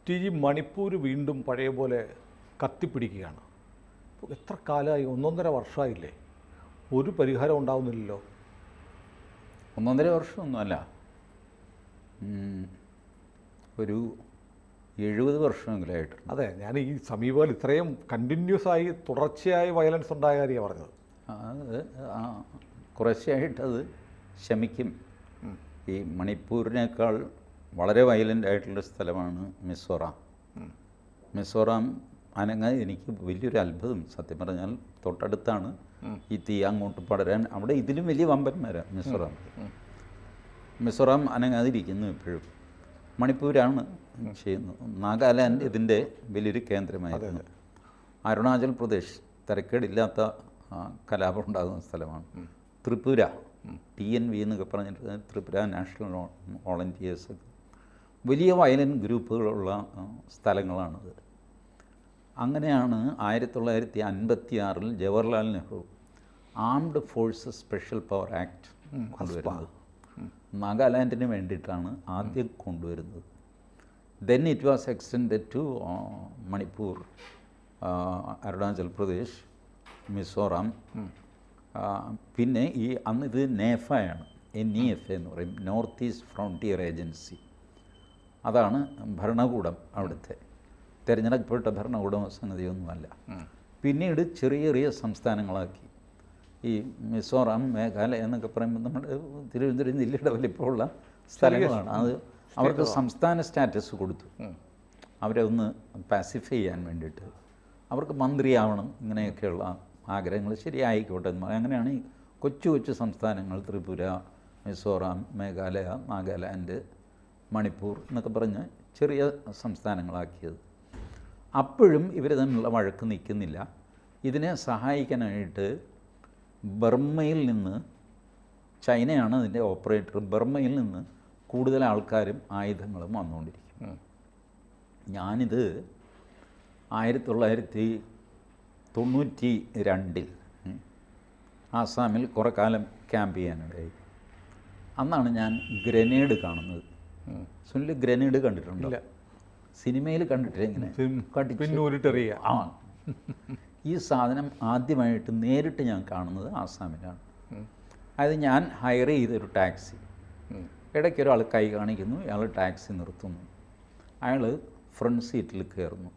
TG. Manipur വീണ്ടും പഴയ പോലെ കത്തിപ്പിടിക്കുകയാണ്. എത്ര കാലമായി? 1.5 വർഷമായില്ലേ? ഒരു പരിഹാരം ഉണ്ടാവുന്നില്ലല്ലോ. 1.5 വർഷമൊന്നുമല്ല, ഒരു 70 വർഷമെങ്കിലായിട്ടുണ്ട്. അതെ, ഞാൻ ഈ സമീപകാലം ഇത്രയും കണ്ടിന്യൂസ് ആയി തുടർച്ചയായി വയലൻസ് ഉണ്ടായ കാര്യമാണ് പറഞ്ഞത്. അത് കുറച്ചായിട്ടത് ശമിക്കും. ഈ മണിപ്പൂരിനേക്കാൾ വളരെ വയലൻ്റ് ആയിട്ടുള്ള സ്ഥലമാണ് മിസോറാം. മിസോറാം എനിക്ക് വലിയൊരു അത്ഭുതം, സത്യം പറഞ്ഞാൽ തൊട്ടടുത്താണ് ഈ തീ അങ്ങോട്ട് പടരാൻ. അവിടെ ഇതിലും വലിയ വമ്പന്മാരാണ് മിസോറാം അനങ്ങാതിരിക്കുന്നു ഇപ്പോഴും. മണിപ്പൂരാണ് ചെയ്യുന്നത്. നാഗാലാൻഡ് ഇതിൻ്റെ വലിയൊരു കേന്ദ്രമായിരുന്നു. അരുണാചൽ പ്രദേശ് തിരക്കേടില്ലാത്ത കലാപം ഉണ്ടാകുന്ന സ്ഥലമാണ്. ത്രിപുര TNV എന്നൊക്കെ പറഞ്ഞിട്ട് ത്രിപുര നാഷണൽ വോളണ്ടിയേഴ്സ്, വലിയ വയലൻ്റ് ഗ്രൂപ്പുകളുള്ള സ്ഥലങ്ങളാണിത്. അങ്ങനെയാണ് 1956 Jawaharlal Nehru armed forces special power act കൊണ്ടുവരുന്നത്. നാഗാലാൻഡിന് വേണ്ടിയിട്ടാണ് ആദ്യം കൊണ്ടുവരുന്നത്. Then it was extended to Manipur, Arunachal Pradesh, Mizoram. പിന്നെ അന്ന് ഇത് നേഫയാണ്, NEF എന്ന് പറയും, നോർത്ത് ഈസ്റ്റ് ഫ്രോണ്ടിയർ ഏജൻസി. അതാണ് ഭരണകൂടം. അവിടുത്തെ തിരഞ്ഞെടുക്കപ്പെട്ട ഭരണകൂടം സംഗതിയൊന്നുമല്ല. പിന്നീട് ചെറിയ ചെറിയ സംസ്ഥാനങ്ങളാക്കി. ഈ മിസോറാം, മേഘാലയ എന്നൊക്കെ പറയുമ്പോൾ നമ്മുടെ തിരുവനന്തപുരം ജില്ലയുടെ വലിപ്പമുള്ള സ്ഥലങ്ങളാണ്. അത് അവർക്ക് സംസ്ഥാന സ്റ്റാറ്റസ് കൊടുത്തു. അവരെ ഒന്ന് പാസിഫൈ ചെയ്യാൻ വേണ്ടിയിട്ട്. അവർക്ക് മന്ത്രിയാവണം, ഇങ്ങനെയൊക്കെയുള്ള ആഗ്രഹങ്ങൾ ശരിയായിക്കോട്ടെ എന്ന് പറയും. അങ്ങനെയാണ് ഈ കൊച്ചു കൊച്ചു സംസ്ഥാനങ്ങൾ ത്രിപുര, മിസോറാം, മേഘാലയ, നാഗാലാൻഡ്, മണിപ്പൂർ എന്നൊക്കെ പറഞ്ഞ് ചെറിയ സംസ്ഥാനങ്ങളാക്കിയത്. അപ്പോഴും ഇവർ തമ്മിലുള്ള വഴക്ക് നിൽക്കുന്നില്ല. ഇതിനെ സഹായിക്കാനായിട്ട് ബർമ്മയിൽ നിന്ന്, ചൈനയാണ് അതിൻ്റെ ഓപ്പറേറ്റർ, ബർമ്മയിൽ നിന്ന് കൂടുതൽ ആൾക്കാരും ആയുധങ്ങളും വന്നുകൊണ്ടിരിക്കും. ഞാനിത് 1992 ആസാമിൽ കുറേ കാലം ക്യാമ്പ് ചെയ്യാനിടയായി. അന്നാണ് ഞാൻ ഗ്രനേഡ് കാണുന്നത്. സുനിൽ ഗ്രനേഡ് കണ്ടിട്ടുണ്ടോ? സിനിമയിൽ കണ്ടിട്ടില്ല. ഇങ്ങനെ ആ, ഈ സാധനം ആദ്യമായിട്ട് നേരിട്ട് ഞാൻ കാണുന്നത് ആസാമിലാണ്. അതായത് ഞാൻ ഹയർ ചെയ്തൊരു ടാക്സി, ഇടയ്ക്ക് ഒരാൾ കൈ കാണിക്കുന്നു, അയാൾ ടാക്സി നിർത്തുന്നു, അയാൾ ഫ്രണ്ട് സീറ്റിൽ കയറുന്നു,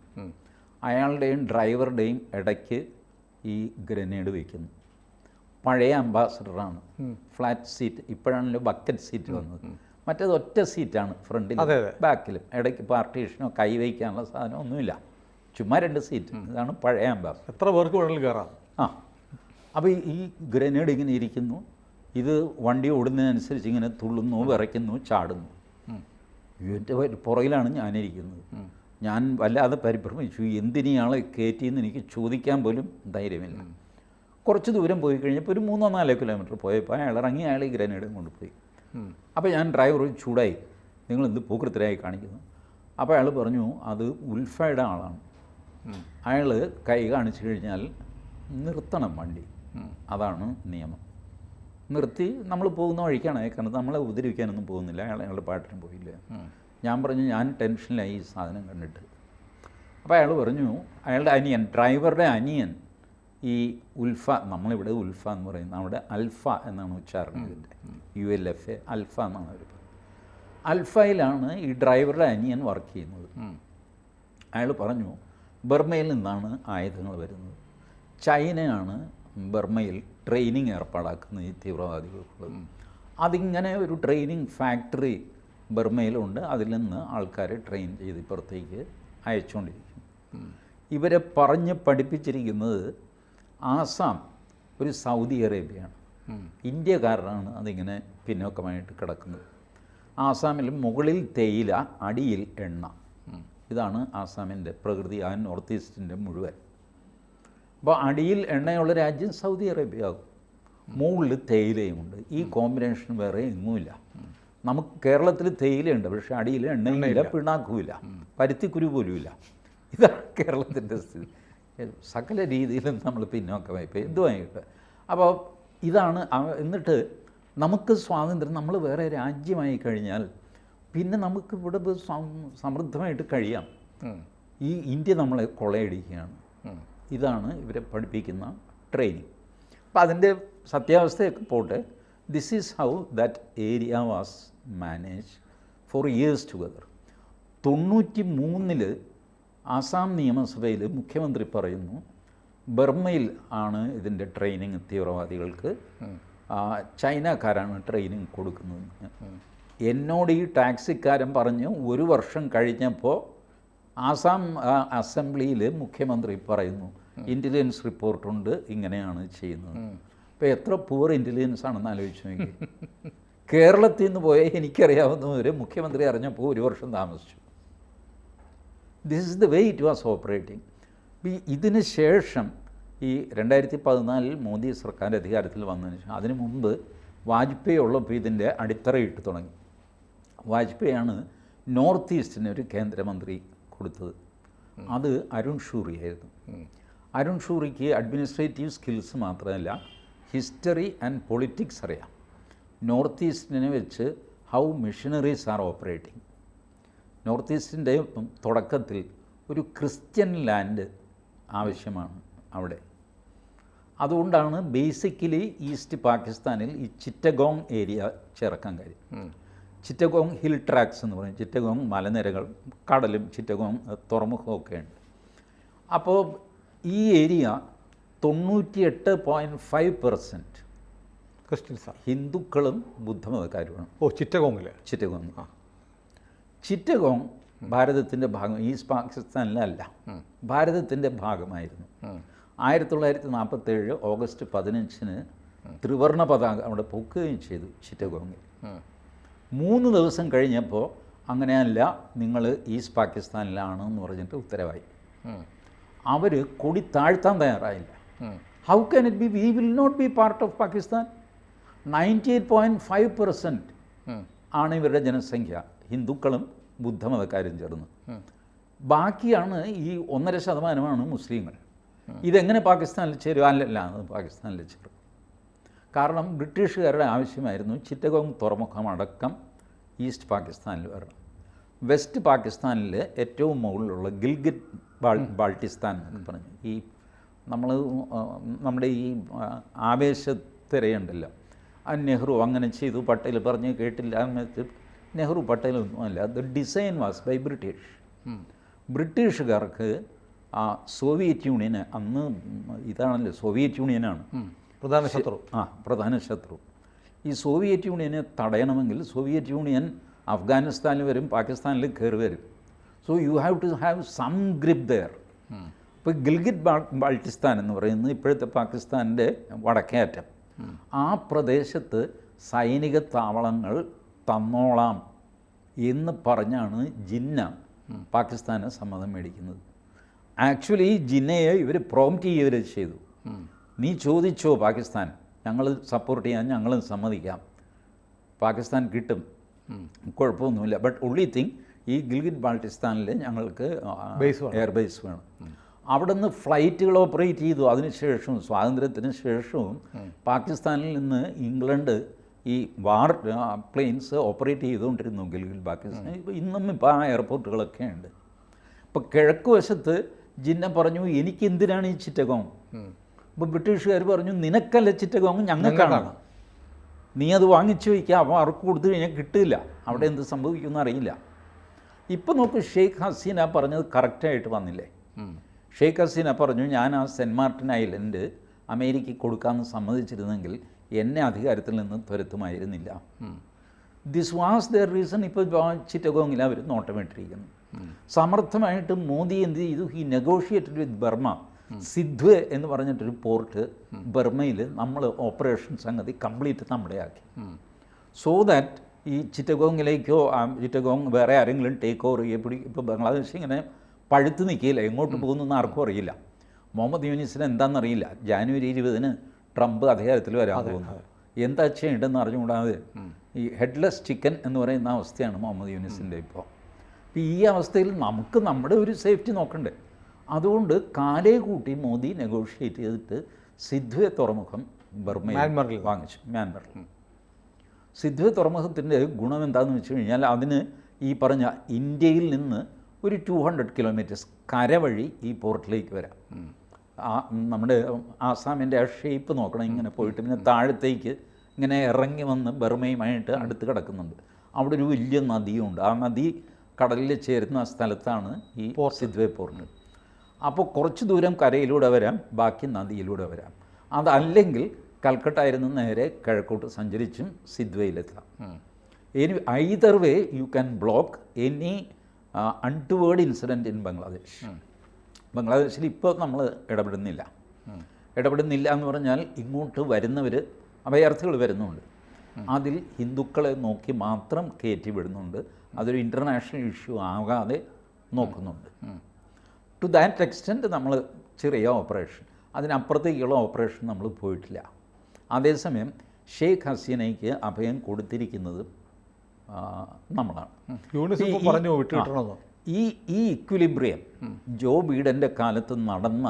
അയാളുടെയും ഡ്രൈവറുടെയും ഇടയ്ക്ക് ഈ ഗ്രനേഡ് വയ്ക്കുന്നു. പഴയ അംബാസഡറാണ്, ഫ്ലാറ്റ് സീറ്റ്. ഇപ്പോഴാണല്ലോ ബക്കറ്റ് സീറ്റ് വന്നത്. മറ്റേത് ഒറ്റ സീറ്റാണ്, ഫ്രണ്ടിലും ബാക്കിലും. ഇടയ്ക്ക് പാർട്ടീഷനോ കൈ വയ്ക്കാനുള്ള സാധനം ഒന്നുമില്ല, ചുമ്മാ 2 സീറ്റ്. ഇതാണ് പഴയ അംബാസഡർ. എത്ര പേർക്ക് വേണമെങ്കിലും കയറാം. അപ്പോൾ ഈ ഗ്രനേഡ് ഇങ്ങനെ ഇരിക്കുന്നു. ഇത് വണ്ടി ഓടുന്നതിനനുസരിച്ച് ഇങ്ങനെ തുള്ളുന്നു, വിറയ്ക്കുന്നു, ചാടുന്നു. ഇതിൻ്റെ പുറകിലാണ് ഞാനിരിക്കുന്നത്. ഞാൻ വല്ലാതെ പരിഭ്രമിച്ചു. എന്തിനാളെ കയറ്റിയെന്ന് എനിക്ക് ചോദിക്കാൻ പോലും ധൈര്യമില്ല. കുറച്ച് ദൂരം പോയി കഴിഞ്ഞപ്പോൾ ഒരു 3-4 കിലോമീറ്റർ പോയപ്പോൾ അയാൾ ഇറങ്ങി, അയാൾ ഈ ഗ്രനേഡും കൊണ്ടുപോയി. അപ്പോൾ ഞാൻ ഡ്രൈവർ ചൂടായി, നിങ്ങളെന്ത് പൂക്കൃത്തരായി കാണിക്കുന്നു? അപ്പോൾ അയാൾ പറഞ്ഞു, അത് ഉൽഫയുടെ ആളാണ്, അയാൾ കൈ കാണിച്ചു കഴിഞ്ഞാൽ നിർത്തണം വണ്ടി, അതാണ് നിയമം. നിർത്തി നമ്മൾ പോകുന്ന വഴിക്കാണ്, കാരണം നമ്മളെ ഉപദ്രവിക്കാനൊന്നും പോകുന്നില്ല, അയാളുടെ പാട്ടിനും പോയില്ല. ഞാൻ പറഞ്ഞു, ഞാൻ ടെൻഷനിലായി ഈ സാധനം കണ്ടിട്ട്. അപ്പോൾ അയാൾ പറഞ്ഞു, അയാളുടെ അനിയൻ, ഡ്രൈവറുടെ അനിയൻ ഈ ഉൽഫ, നമ്മളിവിടെ ഉൽഫ എന്ന് പറയുന്നത്, അവിടെ അൽഫ എന്നാണ് ഉച്ചാരണം. ഇതിൻ്റെ ULFA, അൽഫ എന്നാണ് അവർ പറയുന്നത്. അൽഫയിലാണ് ഈ ഡ്രൈവറുടെ അനിയൻ വർക്ക് ചെയ്യുന്നത്. അയാൾ പറഞ്ഞു, ബർമ്മയിൽ നിന്നാണ് ആയുധങ്ങൾ വരുന്നത്, ചൈനയാണ് ബർമ്മയിൽ ട്രെയിനിങ് ഏർപ്പാടാക്കുന്നത് ഈ തീവ്രവാദികൾക്കുള്ളത്. അതിങ്ങനെ ഒരു ട്രെയിനിങ് ഫാക്ടറി ബർമ്മയിലുണ്ട്, അതിൽ നിന്ന് ആൾക്കാരെ ട്രെയിൻ ചെയ്ത് ഇപ്പുറത്തേക്ക് അയച്ചുകൊണ്ടിരിക്കും. ഇവരെ പറഞ്ഞ് പഠിപ്പിച്ചിരിക്കുന്നത് ആസാം ഒരു സൗദി അറേബ്യയാണ്. ഇന്ത്യക്കാരനാണ് അതിങ്ങനെ പിന്നോക്കമായിട്ട് കിടക്കുന്നത്. ആസാമിൽ മുകളിൽ തേയില, അടിയിൽ എണ്ണ. ഇതാണ് ആസാമിൻ്റെ പ്രകൃതി, ആ നോർത്ത് ഈസ്റ്റിൻ്റെ മുഴുവൻ. അപ്പോൾ അടിയിൽ എണ്ണയുള്ള രാജ്യം സൗദി അറേബ്യ ആകും, മുകളിൽ തേയിലയുമുണ്ട്. ഈ കോമ്പിനേഷൻ വേറെ എങ്ങുമില്ല. നമുക്ക് കേരളത്തിൽ തേയിലയുണ്ട്, പക്ഷേ അടിയിൽ എണ്ണയില്ല, പിണ്ണാക്കുമില്ല, പരുത്തിക്കുരു പോലുമില്ല. ഇതാണ് കേരളത്തിൻ്റെ സ്ഥിതി. സകല രീതിയിലും നമ്മൾ പിന്നോക്കമായി പോയി എന്തുമായിട്ട്. അപ്പോൾ ഇതാണ്. എന്നിട്ട് നമുക്ക് സ്വാതന്ത്ര്യം, നമ്മൾ വേറെ രാജ്യമായി കഴിഞ്ഞാൽ പിന്നെ നമുക്ക് ഇവിടെ സമൃദ്ധമായിട്ട് കഴിയാം. ഈ ഇന്ത്യ നമ്മളെ കൊള്ളയടിക്കുകയാണ്. ഇതാണ് ഇവരെ പഠിപ്പിക്കുന്ന ട്രെയിനിങ്. അപ്പം അതിൻ്റെ സത്യാവസ്ഥയൊക്കെ പോട്ടെ. This is how that area was manage for years together. 93 Assam നിയമസഭയിൽ മുഖ്യമന്ത്രി പറയുന്നു ബർമ്മയിൽ ആണ് ഇതിൻ്റെ ട്രെയിനിങ് തീവ്രവാദികൾക്ക്, ചൈനക്കാരാണ് ട്രെയിനിങ് കൊടുക്കുന്നത്. എന്നോട് ഈ ടാക്സിക്കാരൻ പറഞ്ഞ് 1 വർഷം കഴിഞ്ഞപ്പോൾ ആസാം അസംബ്ലിയിൽ മുഖ്യമന്ത്രി പറയുന്നു ഇൻ്റലിജൻസ് റിപ്പോർട്ടുണ്ട്, ഇങ്ങനെയാണ് ചെയ്യുന്നത്. അപ്പോൾ എത്ര പുവർ ഇൻ്റലിജൻസ് ആണെന്ന് ആലോചിച്ച് നോക്കി. കേരളത്തിൽ നിന്ന് പോയ എനിക്കറിയാവുന്നവർ മുഖ്യമന്ത്രി അറിഞ്ഞപ്പോൾ 1 വർഷം താമസിച്ചു. This is the way it was operating. ഇതിന് ശേഷം ഈ 2014 മോദി സർക്കാർ അധികാരത്തിൽ വന്നതിന് ശേഷം, അതിനു മുമ്പ് വാജ്പേയി ഉള്ളപ്പോൾ ഇതിൻ്റെ അടിത്തറയിട്ട് തുടങ്ങി. വാജ്പേയിയാണ് നോർത്ത് ഈസ്റ്റിന് ഒരു കേന്ദ്രമന്ത്രി കൊടുത്തത്. അത് അരുൺ ഷൂറി ആയിരുന്നു. അരുൺ ഷൂറിക്ക് അഡ്മിനിസ്ട്രേറ്റീവ് സ്കിൽസ് മാത്രമല്ല ഹിസ്റ്ററി ആൻഡ് പൊളിറ്റിക്സ് അറിയാം. നോർത്ത് ഈസ്റ്റിനെ വെച്ച് how missionaries are operating. North ഈസ്റ്റിൻ്റെ തുടക്കത്തിൽ ഒരു ക്രിസ്ത്യൻ ലാൻഡ് ആവശ്യമാണ് അവിടെ. അതുകൊണ്ടാണ് ബേസിക്കലി ഈസ്റ്റ് പാകിസ്ഥാനിൽ ഈ ചിറ്റഗോങ് ഏരിയ ചേർക്കാൻ കാര്യം. ചിറ്റഗോങ് ഹിൽ ട്രാക്സ് എന്ന് പറയും. ചിറ്റഗോങ് മലനിരകൾ, കടലും ചിറ്റഗോങ് തുറമുഖമൊക്കെ ഉണ്ട്. അപ്പോൾ ഈ ഏരിയ 98.5% ക്രിസ്ത്യൻസാണ്, ഹിന്ദുക്കളും ബുദ്ധമതക്കാരുമാണ്. ചിറ്റഗോങ്ങിൽ. ചിറ്റഗോങ് ഭാരതത്തിൻ്റെ ഭാഗം, ഈസ്റ്റ് പാകിസ്ഥാനിലല്ല, ഭാരതത്തിൻ്റെ ഭാഗമായിരുന്നു. 1947 ഓഗസ്റ്റ് 15 ത്രിവർണ പതാക അവിടെ പൊക്കുകയും ചെയ്തു ചിറ്റഗോങ്ങിൽ. 3 ദിവസം കഴിഞ്ഞപ്പോൾ അങ്ങനെയല്ല, നിങ്ങൾ ഈസ്റ്റ് പാകിസ്ഥാനിലാണെന്ന് പറഞ്ഞിട്ട് ഉത്തരവായി. അവർ കൊടി താഴ്ത്താൻ തയ്യാറായില്ല. How can it be? We will not be part of Pakistan. 98.5% ആണ് ഇവരുടെ ജനസംഖ്യ, ഹിന്ദുക്കളും ബുദ്ധമതക്കാരും ചേർന്ന്. ബാക്കിയാണ് ഈ 1.5% മുസ്ലിങ്ങൾ. ഇതെങ്ങനെ പാകിസ്ഥാനിൽ ചേരും? അല്ലല്ല, അത് പാകിസ്ഥാനിൽ ചേരും. കാരണം ബ്രിട്ടീഷുകാരുടെ ആവശ്യമായിരുന്നു ചിറ്റഗോങ് തുറമുഖമടക്കം ഈസ്റ്റ് പാകിസ്ഥാനിൽ വരണം. വെസ്റ്റ് പാകിസ്ഥാനിൽ ഏറ്റവും മുകളിലുള്ള ഗിൽഗിറ്റ് ബാൾട്ടിസ്ഥാൻ എന്ന് പറഞ്ഞു, ഈ നമ്മുടെ ഈ ആവേശത്തിരയുണ്ടല്ലോ, നെഹ്റു അങ്ങനെ ചെയ്തു, പട്ടേൽ പറഞ്ഞ് കേട്ടില്ല എന്ന് വെച്ച് നെഹ്റു പട്ടേലൊന്നുമല്ല. The design was by British. ബ്രിട്ടീഷുകാർക്ക് സോവിയറ്റ് യൂണിയന്, അന്ന് ഇതാണല്ലോ സോവിയറ്റ് യൂണിയനാണ് പ്രധാന ശത്രു. പ്രധാന ശത്രു. ഈ സോവിയറ്റ് യൂണിയനെ തടയണമെങ്കിൽ സോവിയറ്റ് യൂണിയൻ അഫ്ഗാനിസ്ഥാനിൽ വരും, പാകിസ്ഥാനിൽ കയറി വരും. So you have to have some grip there. ഇപ്പോൾ ഗിൽഗിറ്റ് ബാൾട്ടിസ്ഥാൻ എന്ന് പറയുന്നത് ഇപ്പോഴത്തെ പാകിസ്ഥാനിൻ്റെ വടക്കേ അറ്റം. ആ പ്രദേശത്ത് സൈനിക താവളങ്ങൾ തന്നോളാം എന്ന് പറഞ്ഞാണ് ജിന്ന പാകിസ്ഥാന് സമ്മതം മേടിക്കുന്നത്. ആക്ച്വലി ജിന്നയെ ഇവർ പ്രോംപ്റ്റ് ചെയ്യുകയും ചെയ്തു. നീ ചോദിച്ചോ പാകിസ്ഥാൻ, ഞങ്ങൾ സപ്പോർട്ട് ചെയ്യാൻ ഞങ്ങളും സമ്മതിക്കാം, പാകിസ്ഥാൻ കിട്ടും, കുഴപ്പമൊന്നുമില്ല. ബട്ട് ഒൺലി തിങ്, ഈ ഗിൽഗിറ്റ് ബാൾട്ടിസ്ഥാനിൽ ഞങ്ങൾക്ക് എയർബേസ് വേണം. അവിടെ നിന്ന് ഫ്ലൈറ്റുകൾ ഓപ്പറേറ്റ് ചെയ്തു. അതിനുശേഷവും സ്വാതന്ത്ര്യത്തിന് ശേഷവും പാകിസ്ഥാനിൽ നിന്ന് ഇംഗ്ലണ്ട് ഈ വാർ പ്ലെയിൻസ് ഓപ്പറേറ്റ് ചെയ്തുകൊണ്ടിരുന്നു ഗിൽഗിറ്റ് പാകിസ്ഥാൻ. ഇന്നും ഇപ്പോൾ ആ എയർപോർട്ടുകളൊക്കെ ഉണ്ട്. ഇപ്പോൾ കിഴക്ക് വശത്ത് ജിന്ന പറഞ്ഞു എനിക്കെന്തിനാണ് ഈ ചിറ്റഗോങ്? അപ്പോൾ ബ്രിട്ടീഷുകാർ പറഞ്ഞു നിനക്കല്ല ചിറ്റഗോങ്, ഞങ്ങൾക്കാണ്, നീ അത് വാങ്ങിച്ചു വയ്ക്കുക. അപ്പോൾ അവർക്ക് കൊടുത്തു കഴിഞ്ഞാൽ കിട്ടില്ല, അവിടെ എന്ത് സംഭവിക്കുമെന്ന് അറിയില്ല. ഇപ്പം നോക്ക്, ഷെയ്ഖ് ഹസീന പറഞ്ഞത് കറക്റ്റായിട്ട് വന്നില്ലേ? ഷെയ്ഖ് ഹസീന പറഞ്ഞു ഞാൻ ആ സെൻറ്റ് മാർട്ടിൻ ഐലൻഡ് അമേരിക്കയ്ക്ക് കൊടുക്കാമെന്ന് സമ്മതിച്ചിരുന്നെങ്കിൽ എന്നെ അധികാരത്തിൽ നിന്ന് തുരത്തുമായിരുന്നില്ല. This was the reason. ഇപ്പോൾ ചിറ്റഗോങ്ങിൽ അവർ നോട്ടമിട്ടിരിക്കുന്നു. സമർത്ഥമായിട്ട് മോദി എന്ത് ചെയ്തു? He negotiated with Burma. Sittwe എന്ന് പറഞ്ഞിട്ടൊരു പോർട്ട് ബർമ്മയിൽ നമ്മൾ ഓപ്പറേഷൻ സംഗതി കംപ്ലീറ്റ് നമ്മുടെ ആക്കി. സോ ദാറ്റ് ഈ ചിറ്റഗോങ്ങിലേക്കോ ചിറ്റഗോങ് വേറെ ആരെങ്കിലും ടേക്ക് ഓവർ ചെയ്യപ്പെടും. ഇപ്പോൾ ബംഗ്ലാദേശ് ഇങ്ങനെ പഴുത്ത് നിൽക്കില്ല, എങ്ങോട്ട് പോകുന്നതെന്ന് ആർക്കും അറിയില്ല. മുഹമ്മദ് യൂനിസിന് എന്താണെന്നറിയില്ല. ജാനുവരി 20 ട്രംപ് അധികാരത്തിൽ വരാൻ പോകുന്നത്. എന്താ ചെയ്യേണ്ടതെന്ന് അറിഞ്ഞുകൂടാതെ ഈ ഹെഡ്ലെസ് ചിക്കൻ എന്ന് പറയുന്ന അവസ്ഥയാണ് മുഹമ്മദ് യൂനിസിൻ്റെ ഇപ്പോൾ. ഈ അവസ്ഥയിൽ നമുക്ക് നമ്മുടെ ഒരു സേഫ്റ്റി നോക്കണ്ടേ? അതുകൊണ്ട് കാലേ കൂട്ടി മോദി നെഗോഷിയേറ്റ് ചെയ്തിട്ട് സിദ്ധ്വെ തുറമുഖം ബർമ്മയിൽ വാങ്ങിച്ചു, മ്യാൻമറിൽ. സിദ്ധ്വെ തുറമുഖത്തിൻ്റെ ഗുണം എന്താണെന്ന് വെച്ച് കഴിഞ്ഞാൽ അതിന് ഈ പറഞ്ഞ ഇന്ത്യയിൽ നിന്ന് ഒരു 200 കിലോമീറ്റേഴ്സ് കര വഴി ഈ പോർട്ടിലേക്ക് വരാം. നമ്മുടെ ആസാമിൻ്റെ ആ ഷേപ്പ് നോക്കണം, ഇങ്ങനെ പോയിട്ട് പിന്നെ താഴത്തേക്ക് ഇങ്ങനെ ഇറങ്ങി വന്ന് ബർമയുമായിട്ട് അടുത്ത് കിടക്കുന്നുണ്ട്. അവിടെ ഒരു വലിയ നദിയുണ്ട്. ആ നദി കടലിൽ ചേരുന്ന സ്ഥലത്താണ് ഈ സിദ്വേ പോർട്ട്. അപ്പോൾ കുറച്ച് ദൂരം കരയിലൂടെ വരാം, ബാക്കി നദിയിലൂടെ വരാം. അതല്ലെങ്കിൽ കൽക്കട്ടയിൽ നിന്ന് നേരെ കിഴക്കോട്ട് സഞ്ചരിച്ചും സിദ്വയിലെത്താം. ഇനി either way you can block any untoward incident in Bangladesh. ബംഗ്ലാദേശിൽ ഇപ്പോൾ നമ്മൾ ഇടപെടുന്നില്ല എന്ന് പറഞ്ഞാൽ ഇങ്ങോട്ട് വരുന്നവർ അഭയാർത്ഥികൾ വരുന്നുണ്ട്, അതിൽ ഹിന്ദുക്കളെ നോക്കി മാത്രം കയറ്റി വിടുന്നുണ്ട്. അതൊരു ഇൻ്റർനാഷണൽ ഇഷ്യൂ ആകാതെ നോക്കുന്നുണ്ട്. ടു ദാറ്റ് എക്സ്റ്റെൻറ്റ് നമ്മൾ ചെറിയ ഓപ്പറേഷൻ, അതിനപ്പുറത്തേക്കുള്ള ഓപ്പറേഷൻ നമ്മൾ പോയിട്ടില്ല. അതേസമയം ഷെയ്ഖ് ഹസീനയ്ക്ക് അഭയം കൊടുത്തിരിക്കുന്നത് നമ്മളാണ്. ഈ ഇക്വിലിബ്രിയം ജോ ബൈഡൻ്റെ കാലത്ത് നടന്ന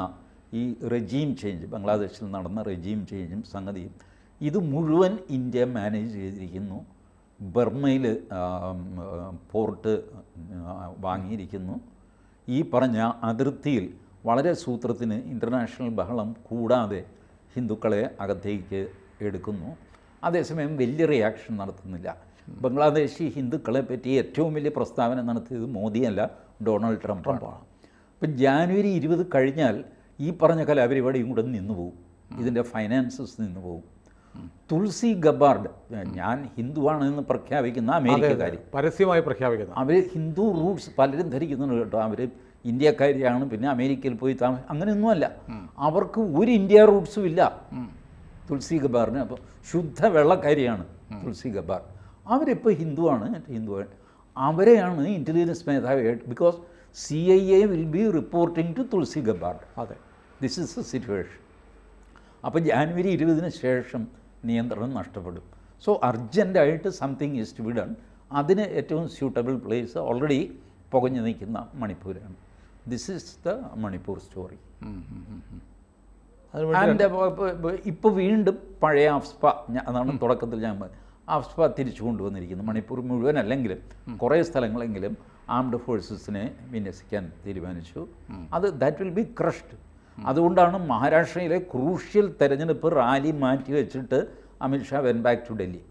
ഈ റെജീം ചേഞ്ച്, ബംഗ്ലാദേശിൽ നടന്ന റെജീം ചേഞ്ചും സംഗതിയും ഇത് മുഴുവൻ ഇന്ത്യ മാനേജ് ചെയ്തിരിക്കുന്നു. ബർമയിൽ പോർട്ട് വാങ്ങിയിരിക്കുന്നു. ഈ പറഞ്ഞ അതിർത്തിയിൽ വളരെ സൂത്രത്തിന് ഇൻ്റർനാഷണൽ ബഹളം കൂടാതെ ഹിന്ദുക്കളെ അകത്തേക്ക് എടുക്കുന്നു. അതേസമയം വലിയ റിയാക്ഷൻ നടത്തുന്നില്ല. ബംഗ്ലാദേശി ഹിന്ദുക്കളെ പറ്റി ഏറ്റവും വലിയ പ്രസ്താവന നടത്തിയത് മോദിയല്ല, ഡൊണാൾഡ് ട്രംപാണ്. അപ്പം ജാനുവരി 20 കഴിഞ്ഞാൽ ഈ പറഞ്ഞ കലാപരിപാടിയും കൂടെ നിന്നുപോകും, ഇതിൻ്റെ ഫൈനാൻസസ് നിന്നുപോകും. തുൾസി ഗബാർഡ്, ഞാൻ ഹിന്ദുവാണെന്ന് പ്രഖ്യാപിക്കുന്ന അമേരിക്കക്കാരി, പരസ്യമായി പ്രഖ്യാപിക്കുന്നത്, അവർ ഹിന്ദു റൂട്ട്സ് പലരും ധരിക്കുന്നുണ്ട് കേട്ടോ. അവർ ഇന്ത്യക്കാരിയാണ്, പിന്നെ അമേരിക്കയിൽ പോയി അങ്ങനെയൊന്നുമല്ല. അവർക്ക് ഒരു ഇന്ത്യ റൂട്ട്സും ഇല്ല തുൾസി ഗബാറിന്. അപ്പോൾ ശുദ്ധ വെള്ളക്കാരിയാണ് തുൾസി ഗബാർ. അവരിപ്പോൾ ഹിന്ദുവാണ്. അവരെയാണ് ഇൻ്റലിജൻസ് മേധാവിയായിട്ട്, because CIA will be reporting to Tulsi Gabbard. അതെ, ദിസ് ഇസ് ദ സിറ്റുവേഷൻ. അപ്പോൾ ജാനുവരി 20 ശേഷം നിയന്ത്രണം നഷ്ടപ്പെടും. സോ അർജൻറ്റായിട്ട് something is to be done. അതിന് ഏറ്റവും സ്യൂട്ടബിൾ പ്ലേസ് ഓൾറെഡി പുകഞ്ഞു നിൽക്കുന്ന മണിപ്പൂരാണ്. This is the Manipur story. അതിൻ്റെ ഇപ്പോൾ വീണ്ടും പഴയ അഫ്സ്പ, അതാണ് തുടക്കത്തിൽ ഞാൻ അഫ്സ്പ തിരിച്ചു കൊണ്ടുവന്നിരിക്കുന്നു. മണിപ്പൂർ മുഴുവനല്ലെങ്കിലും കുറേ സ്ഥലങ്ങളെങ്കിലും ആംഡ് ഫോഴ്സസിനെ വിന്യസിക്കാൻ തീരുമാനിച്ചു. അത് ദാറ്റ് വിൽ ബി ക്രഷ്ഡ്. അതുകൊണ്ടാണ് മഹാരാഷ്ട്രയിലെ ക്രൂഷ്യൽ തെരഞ്ഞെടുപ്പ് റാലി മാറ്റി വെച്ചിട്ട് Amit Shah went back to Delhi.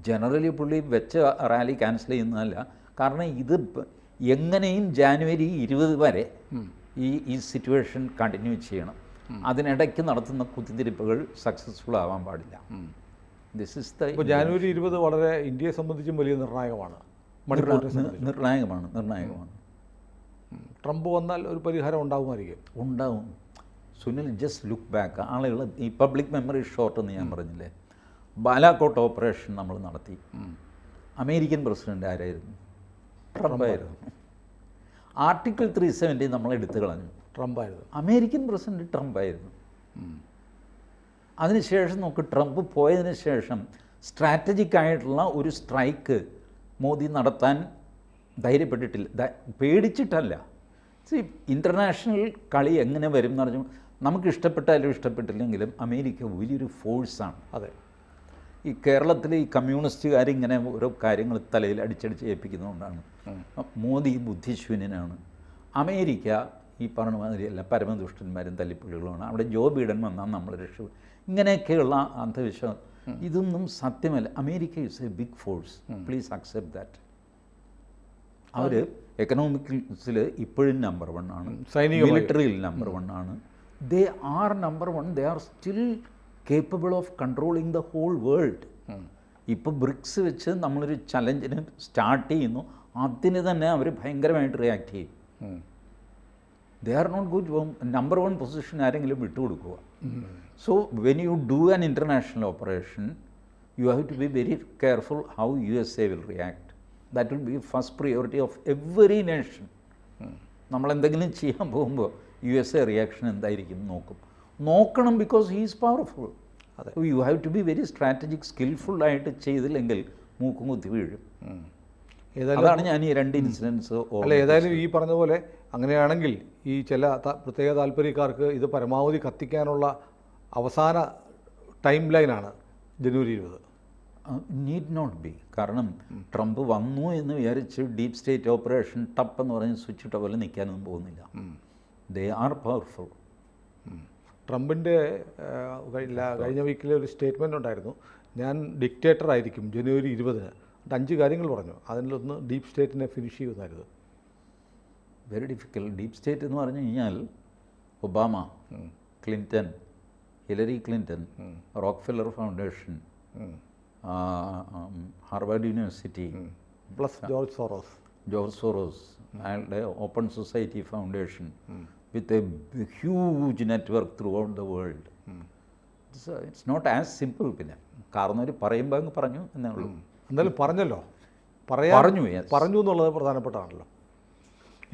Generally പുള്ളി വെച്ച റാലി ക്യാൻസൽ ചെയ്യുന്നതല്ല, കാരണം ഇത് എങ്ങനെയും ജാനുവരി 20 വരെ ഈ സിറ്റുവേഷൻ കണ്ടിന്യൂ ചെയ്യണം. അതിനിടയ്ക്ക് നടത്തുന്ന കുത്തിത്തിരിപ്പുകൾ സക്സസ്ഫുൾ ആവാൻ പാടില്ല. This is the. ഇപ്പോൾ ജാനുവരി 20 വളരെ ഇന്ത്യയെ സംബന്ധിച്ചും വലിയ നിർണായകമാണ്. നിർണായകമാണ്. ട്രംപ് വന്നാൽ ഒരു പരിഹാരം ഉണ്ടാവും. Sunil, just look back. ആളുകൾ ഈ പബ്ലിക് മെമ്മറി ഷോർട്ട് എന്ന് ഞാൻ പറഞ്ഞില്ലേ, ബാലാക്കോട്ട് ഓപ്പറേഷൻ നമ്മൾ നടത്തി. അമേരിക്കൻ പ്രസിഡന്റ് ആരായിരുന്നു? ട്രംപായിരുന്നു. ആർട്ടിക്കിൾ 370 നമ്മൾ എടുത്തു കളഞ്ഞു, ട്രംപായിരുന്നു. American president ട്രംപായിരുന്നു. അതിനുശേഷം നമുക്ക് ട്രംപ് പോയതിന് ശേഷം സ്ട്രാറ്റജിക് ആയിട്ടുള്ള ഒരു സ്ട്രൈക്ക് മോദി നടത്താൻ ധൈര്യപ്പെട്ടിട്ടില്ല, പേടിച്ചിട്ടല്ല. ഇൻ്റർനാഷണൽ കളി എങ്ങനെ വരും എന്ന് പറഞ്ഞു, നമുക്ക് ഇഷ്ടപ്പെട്ടാലും ഇഷ്ടപ്പെട്ടില്ലെങ്കിലും അമേരിക്ക വലിയൊരു ഫോഴ്സാണ്. അതെ, ഈ കേരളത്തിലെ ഈ കമ്മ്യൂണിസ്റ്റുകാരിങ്ങനെ ഓരോ കാര്യങ്ങൾ തലയിൽ അടിച്ചടിച്ച് ഏൽപ്പിക്കുന്നതുകൊണ്ടാണ്. മോദി ബുദ്ധിശൂന്യനാണ്. അമേരിക്ക ഈ പറഞ്ഞ മാതിരിയല്ല, പരമദുഷ്ടന്മാരും തല്ലിപ്പുള്ളികളുമാണ്. അവിടെ ജോ ബൈഡൻ വന്നാൽ നമ്മൾ രക്ഷപ്പെടും. ഇങ്ങനെയൊക്കെയുള്ള അന്ധവിശ്വാസം, ഇതൊന്നും സത്യമല്ല. America is a big force, please accept that. അവർ എക്കണോമിക്സിൽ ഇപ്പോഴും നമ്പർ 1 ആണ്, മിലിറ്ററിയിൽ നമ്പർ 1 ആണ്. They are number 1. They are still capable of controlling the whole world. ഇപ്പോൾ ബ്രിക്സ് വെച്ച് നമ്മളൊരു ചലഞ്ചിന് സ്റ്റാർട്ട് ചെയ്യുന്നു, അതിന് തന്നെ അവർ ഭയങ്കരമായിട്ട് റിയാക്ട് ചെയ്യും. They are not good. Number 1 position ആരെങ്കിലും വിട്ടുകൊടുക്കുക. So when you do an international operation, you have to be very careful how USA will react. That will be first priority of every nation. നമ്മളെന്തെങ്കിലും ചെയ്യാൻ പോകുമ്പോൾ USA reaction എന്തായിരിക്കും നോക്കണം, because he is powerful. You have to be very strategic, സ്കിൽഫുള്ളായിട്ട് ചെയ്തില്ലെങ്കിൽ മൂക്കും കുത്തി വീഴും. അതാണ് ഞാൻ ഈ 2 ഇൻസിഡൻസ്. അല്ല, ഏതായാലും ഈ പറഞ്ഞ പോലെ അങ്ങനെയാണെങ്കിൽ ഈ ചില പ്രത്യേക താല്പര്യക്കാർക്ക് ഇത് പരമാവധി കത്തിക്കാനുള്ള അവസാന ടൈം ലൈനാണ് ജനുവരി 20. Need not be. കാരണം ട്രംപ് വന്നു എന്ന് വിചാരിച്ച് ഡീപ് സ്റ്റേറ്റ് ഓപ്പറേഷൻ ടപ്പ് എന്ന് പറഞ്ഞ് സ്വിച്ച് ഇട്ട പോലെ നിൽക്കാനൊന്നും പോകുന്നില്ല. They are powerful. ട്രംപിൻ്റെ കഴിഞ്ഞ വീക്കിലെ ഒരു സ്റ്റേറ്റ്മെൻ്റ് ഉണ്ടായിരുന്നു, ഞാൻ ഡിക്റ്റേറ്റർ ആയിരിക്കും ജനുവരി 20-ന്. 5 കാര്യങ്ങൾ പറഞ്ഞു. അതിലൊന്ന് ഡീപ് സ്റ്റേറ്റിനെ ഫിനിഷ് ചെയ്യുന്നതായിരുന്നു. Very difficult. ഡീപ് സ്റ്റേറ്റ് എന്ന് പറഞ്ഞു കഴിഞ്ഞാൽ Obama, Clinton, Hillary Clinton, Rockefeller foundation, Harvard university, plus George Soros, അയാളുടെ open society foundation with a huge network throughout the world. It's not as simple. പിന്നെ കാരണവർ പറയുമ്പോൾ അങ്ങ് പറഞ്ഞു എന്നേ ഉള്ളൂ. എന്തായാലും പറഞ്ഞല്ലോ, പറഞ്ഞു എന്നുള്ളത് പ്രധാനപ്പെട്ടതാണല്ലോ.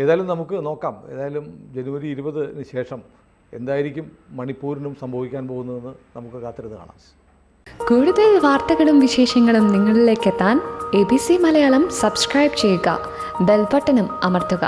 ഏതായാലും നമുക്ക് നോക്കാം. ഏതായാലും ജനുവരി 20-ന് ശേഷം എന്തായിരിക്കും മണിപ്പൂരിനും സംഭവിക്കാൻ പോകുന്നതെന്ന് നമുക്ക് കാത്തിരുന്ന് കാണാം. കൂടുതൽ വാർത്തകളും വിശേഷങ്ങളും നിങ്ങളിലേക്ക് എത്താൻ ABC മലയാളം സബ്സ്ക്രൈബ് ചെയ്യുക, ബെൽ ബട്ടണും അമർത്തുക.